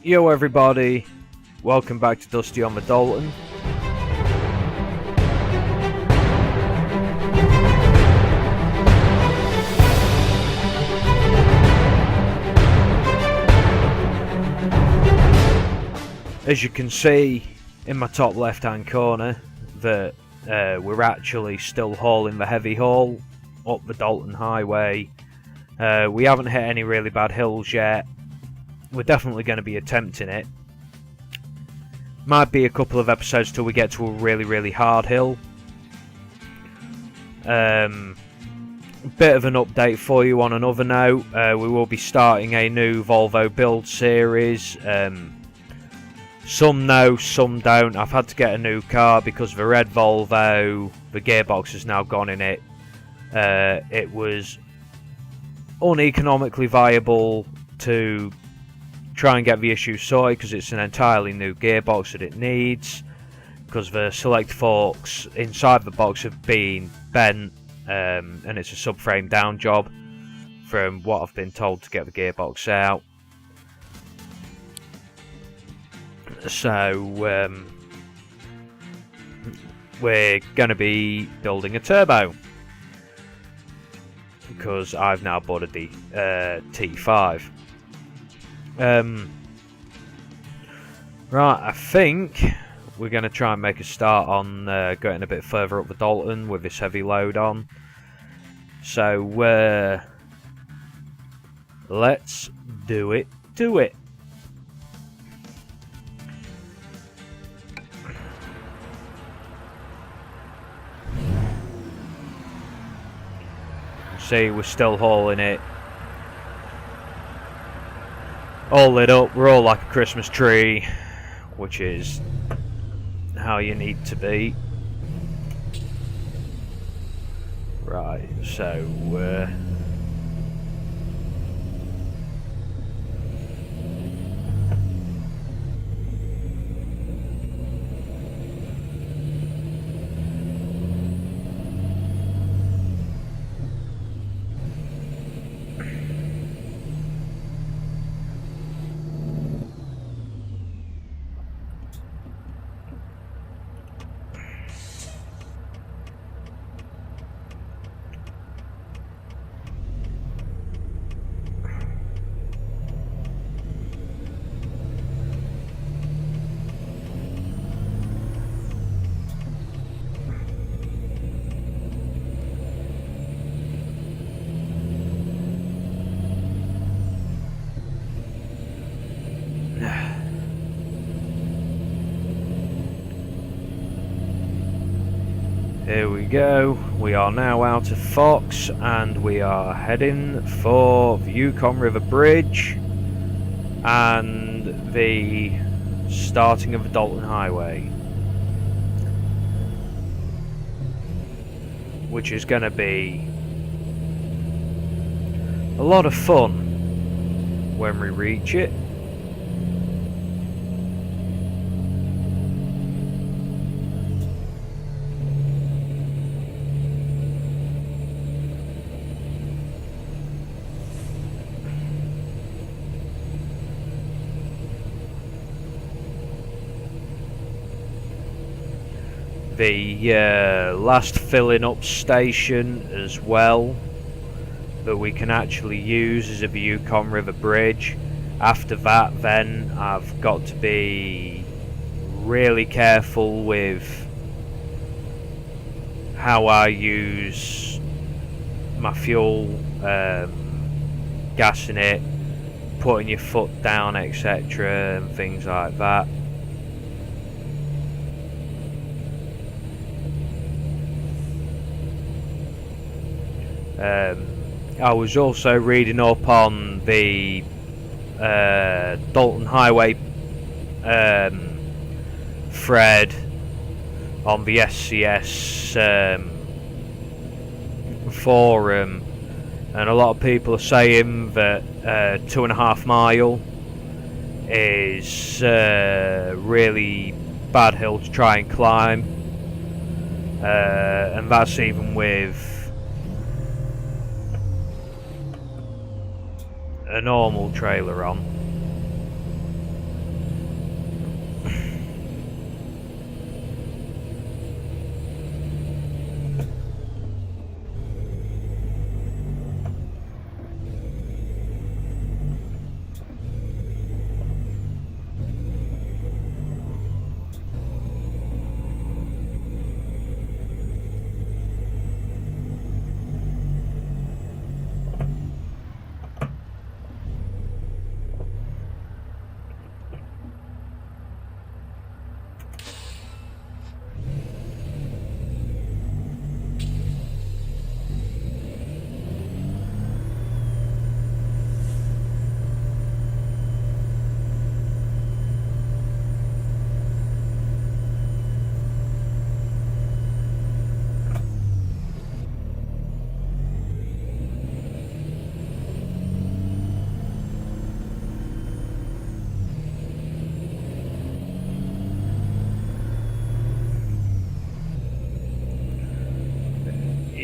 Yo everybody, welcome back to Dusty on the Dalton. As you can see in my top left hand corner that we're actually still hauling the heavy haul up the Dalton highway. We haven't hit any really bad hills yet. We're definitely going to be attempting it. Might be a couple of episodes till we get to a really hard hill. Bit of an update for you on another note. We will be starting a new Volvo build series. Some know, some don't. I've had to get a new car because the red Volvo, the gearbox has now gone in it. It was uneconomically viable to try and get the issue sorted because it's an entirely new gearbox that it needs, because the select forks inside the box have been bent, and it's a subframe down job from what I've been told to get the gearbox out. So we're going to be building a turbo because I've now bought a T5. Right, I think we're going to try and make a start on getting a bit further up the Dalton with this heavy load on. So let's do it. See, we're still hauling it. All lit up, we're all like a Christmas tree, which is how you need to be. Right, so here we go. We are now out of Fox and we are heading for the Yukon River Bridge and the starting of the Dalton Highway, which is going to be a lot of fun when we reach it. The last filling up station as well that we can actually use is the Yukon River Bridge. After that, then I've got to be really careful with how I use my fuel, gassing it, putting your foot down, etc., and things like that. I was also reading up on the Dalton Highway thread on the SCS forum, and a lot of people are saying that 2.5 mile is really bad hill to try and climb, and that's even with a normal trailer on.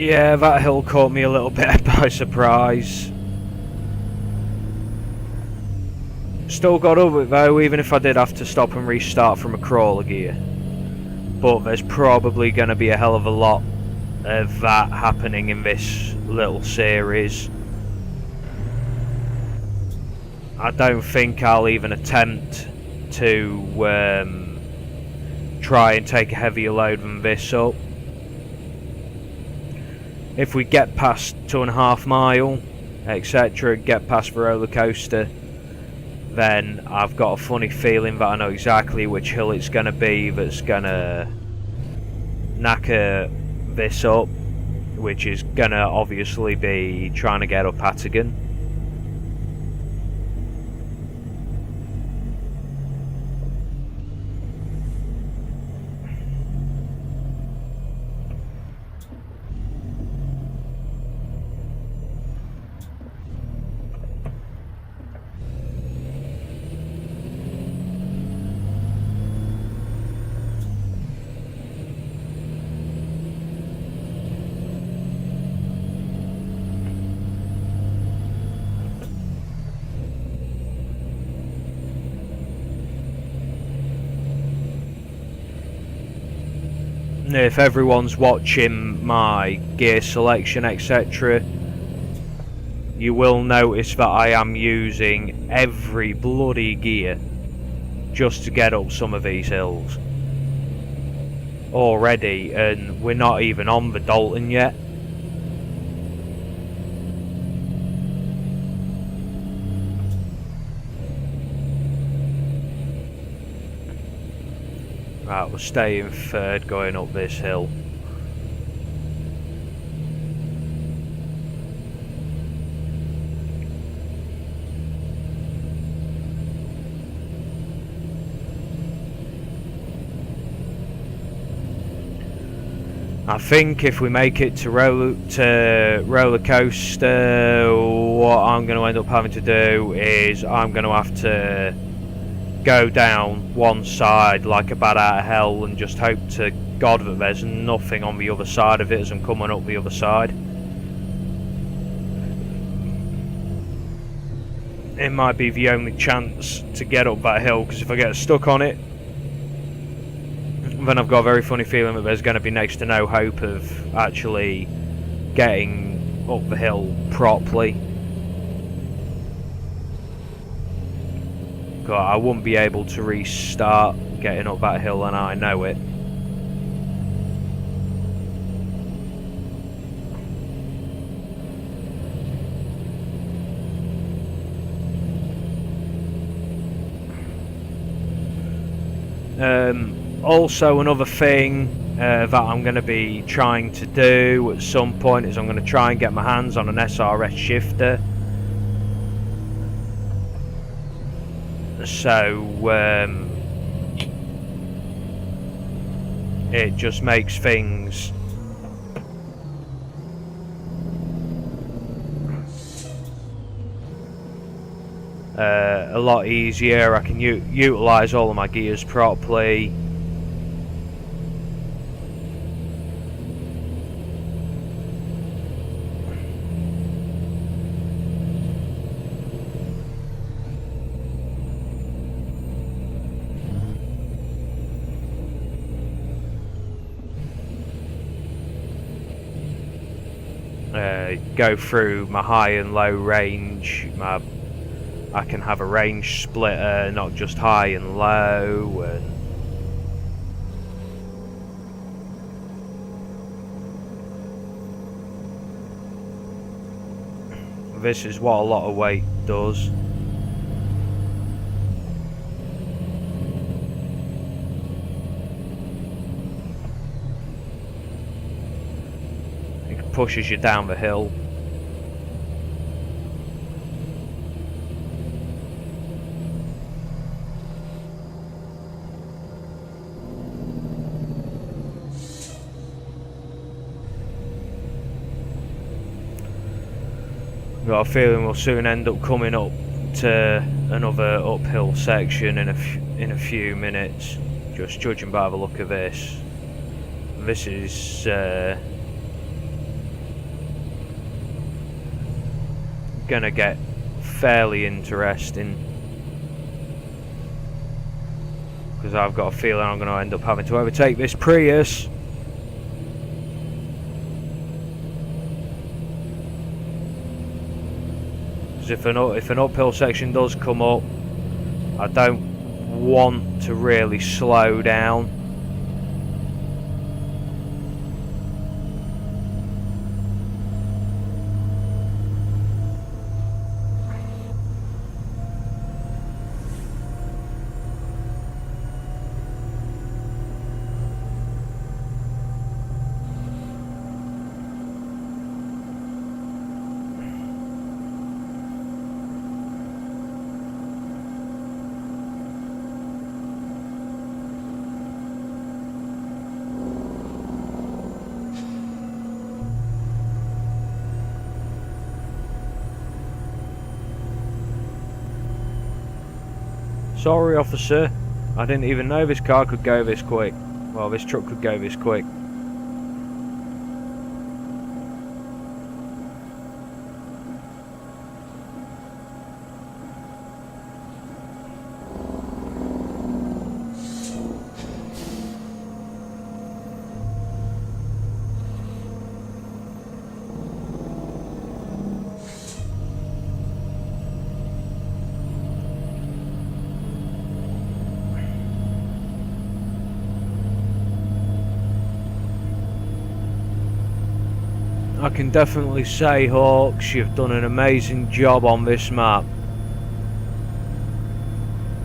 Yeah, that hill caught me a little bit by surprise. Still got over it though, even if I did have to stop and restart from a crawler gear. But there's probably going to be a hell of a lot of that happening in this little series. I don't think I'll even attempt to try and take a heavier load than this up. If we get past 2.5 mile, etc., get past the roller coaster, then I've got a funny feeling that I know exactly which hill it's going to be that's going to knacker this up, which is going to obviously be trying to get up Pattigan. If everyone's watching my gear selection, etc., you will notice that I am using every bloody gear just to get up some of these hills already, and we're not even on the Dalton yet. Right, we'll stay in third going up this hill. I think if we make it to roller coaster, what I'm going to end up having to do is I'm going to have to go down one side like a bat out of hell and just hope to God that there's nothing on the other side of it as I'm coming up the other side. It might be the only chance to get up that hill, because if I get stuck on it, then I've got a very funny feeling that there's going to be next to no hope of actually getting up the hill properly. I wouldn't be able to restart getting up that hill, and I know it. Also, another thing that I'm going to be trying to do at some point is I'm going to try and get my hands on an SRS shifter. So it just makes things a lot easier. I can utilise all of my gears properly. Go through my high and low range. I can have a range splitter, not just high and low. And this is what a lot of weight does. It pushes you down the hill. Got a feeling we'll soon end up coming up to another uphill section in a few minutes, just judging by the look of this. This is gonna get fairly interesting, because I've got a feeling I'm gonna end up having to overtake this Prius. Because if an uphill section does come up, I don't want to really slow down. Sorry, officer. I didn't even know this car could go this quick. Well, this truck could go this quick. I can definitely say, Hawks, you've done an amazing job on this map.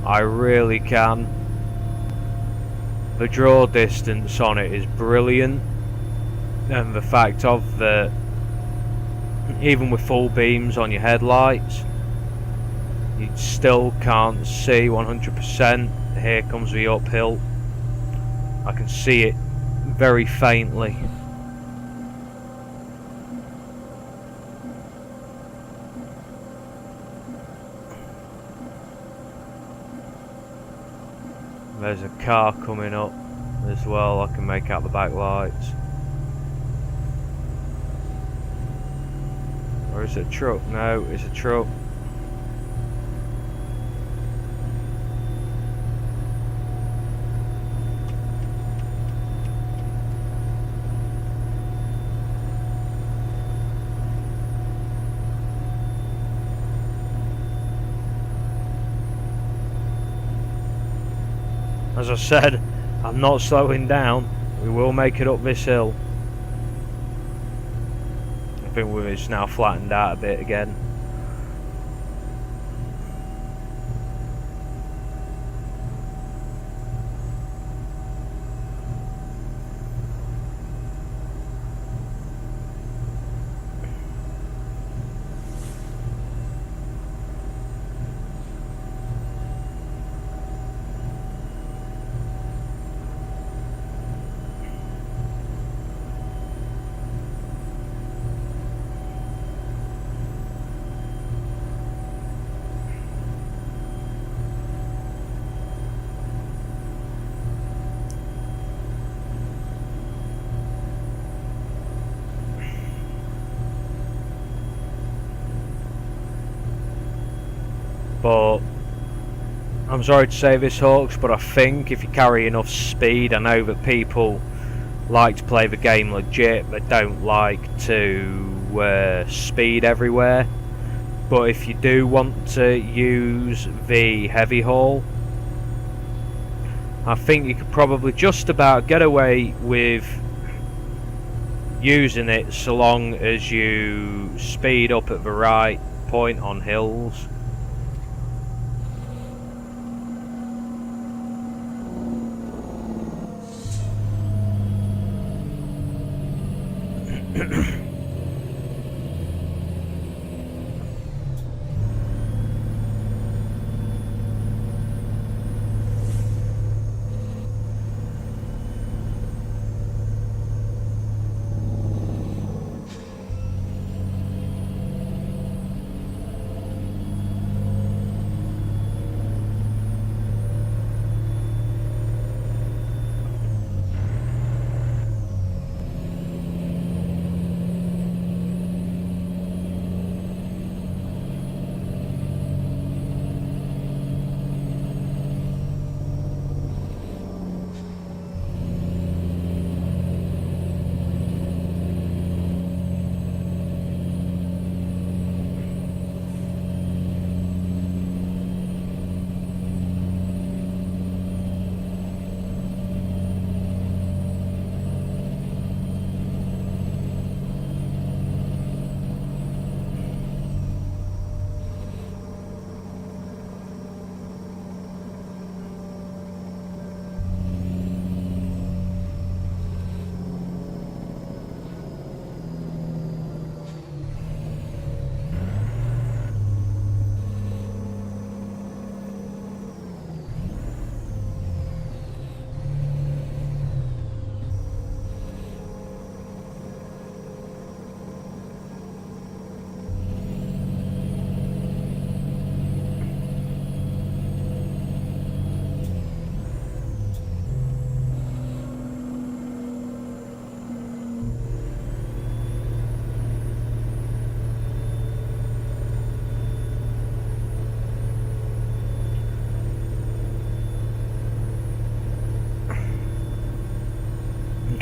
I really can. The draw distance on it is brilliant, and the fact of that, even with full beams on your headlights, you still can't see 100%. Here comes the uphill. I can see it very faintly. There's a car coming up as well. I can make out the back lights. Or is it a truck? No, it's a truck. As I said, I'm not slowing down. We will make it up this hill. I think it's now flattened out a bit again. But I'm sorry to say this, Hawks, but I think if you carry enough speed, I know that people like to play the game legit, they don't like to speed everywhere. But if you do want to use the heavy haul, I think you could probably just about get away with using it so long as you speed up at the right point on hills.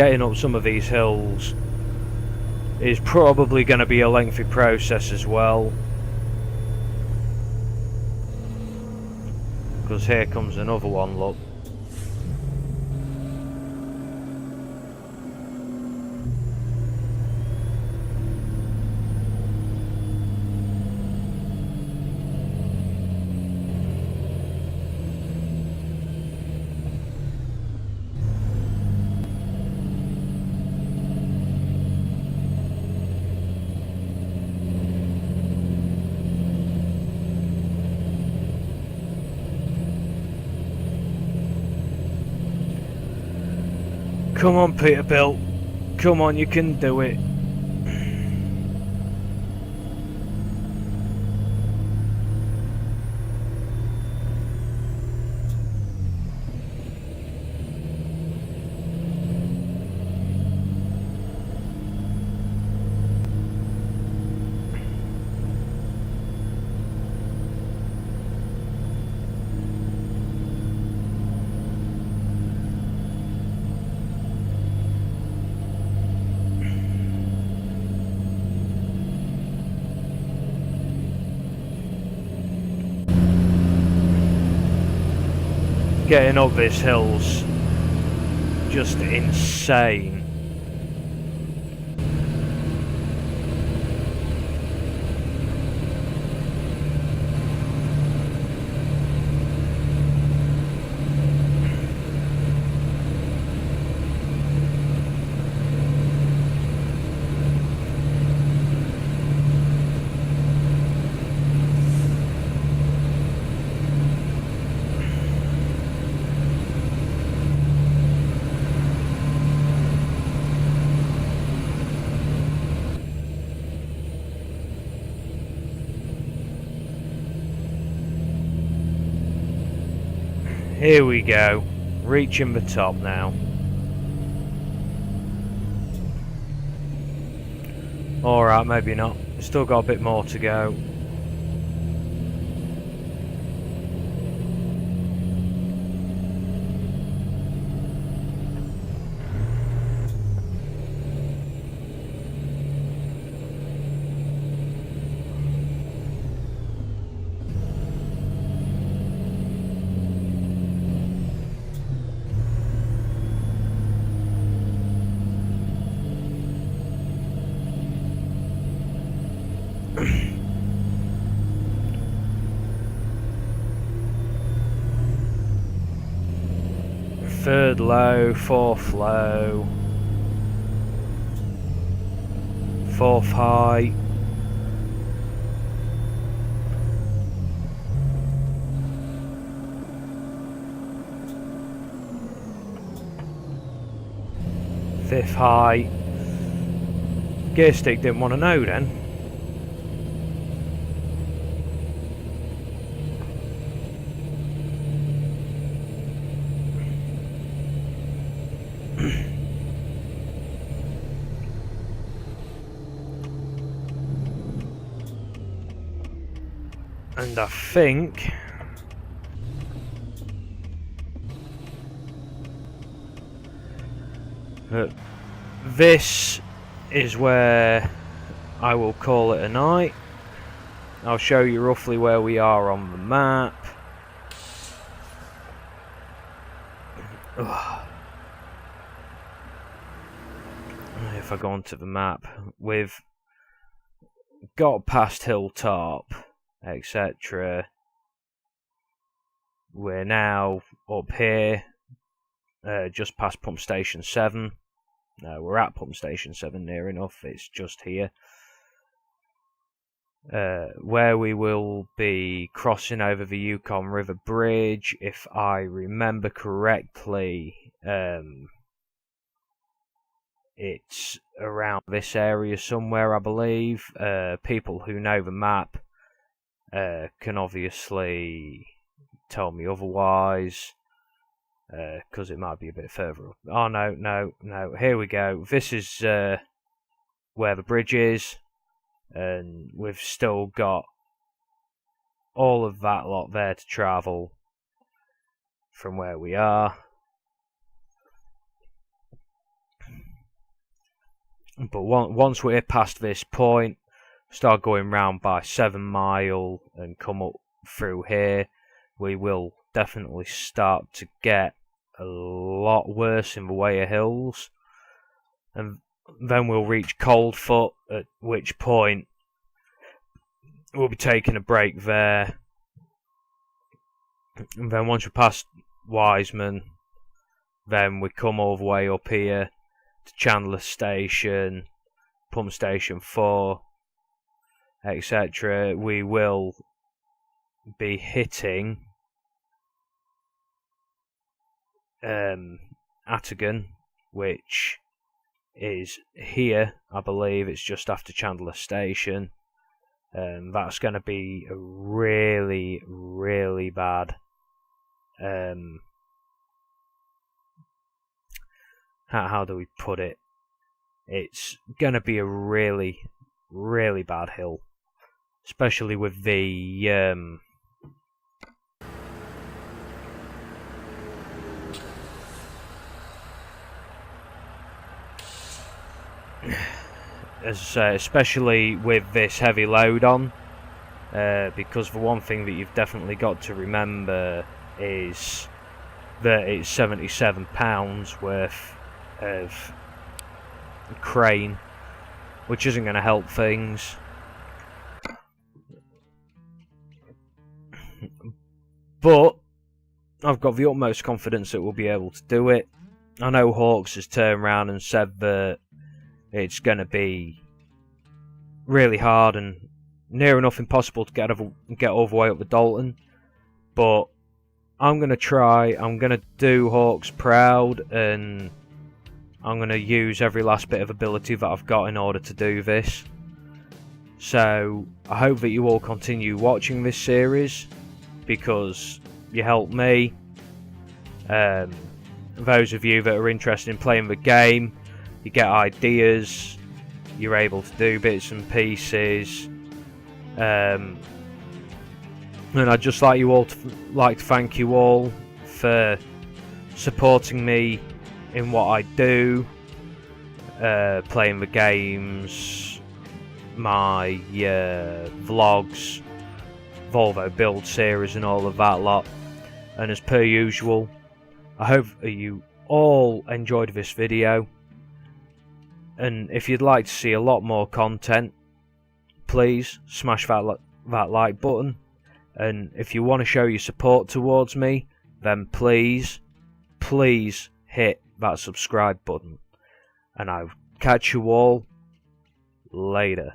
getting up some of these hills is probably going to be a lengthy process as well. Because here comes another one, look. Come on, Peterbilt. Come on, you can do it. Getting up this hill's just insane. Here we go, reaching the top now. Alright, maybe not. Still got a bit more to go. Third low, fourth low, fourth high, fifth high. Gear stick didn't want to know then. And I think that this is where I will call it a night. I'll show you roughly where we are on the map. If I go onto the map, we've got past Hilltop, etc. We're now up here, just past Pump Station 7. No, we're at Pump Station 7 near enough, it's just here. Where we will be crossing over the Yukon River Bridge, if I remember correctly. It's around this area somewhere, I believe. People who know the map can obviously tell me otherwise, because it might be a bit further up. Oh, no, here we go. This is where the bridge is, and we've still got all of that lot there to travel from where we are. But once we're past this point, start going round by 7 Mile and come up through here, we will definitely start to get a lot worse in the way of hills. And then we'll reach Coldfoot, at which point we'll be taking a break there. And then once we pass Wiseman, then we come all the way up here to Chandler Station, Pump Station 4, etc. We will be hitting Attigan, which is here, I believe. It's just after Chandler Station. That's going to be a really, really bad. How do we put it? It's going to be a really, really bad hill, especially with the as I say, especially with this heavy load on, because the one thing that you've definitely got to remember is that it's 77 pounds worth of crane, which isn't going to help things. But I've got the utmost confidence that we'll be able to do it. I know Hawks has turned around and said that it's going to be really hard and near enough impossible to get all the way up the Dalton. But I'm going to try. I'm going to do Hawks proud, and I'm going to use every last bit of ability that I've got in order to do this. So I hope that you all continue watching this series, because you help me. Those of you that are interested in playing the game, you get ideas, you're able to do bits and pieces. And I'd just like to thank you all for supporting me in what I do, playing the games, my vlogs, Volvo build series and all of that lot. And as per usual, I hope that you all enjoyed this video, and if you'd like to see a lot more content, please smash that like button. And if you want to show your support towards me, then please hit that subscribe button. And I'll catch you all later.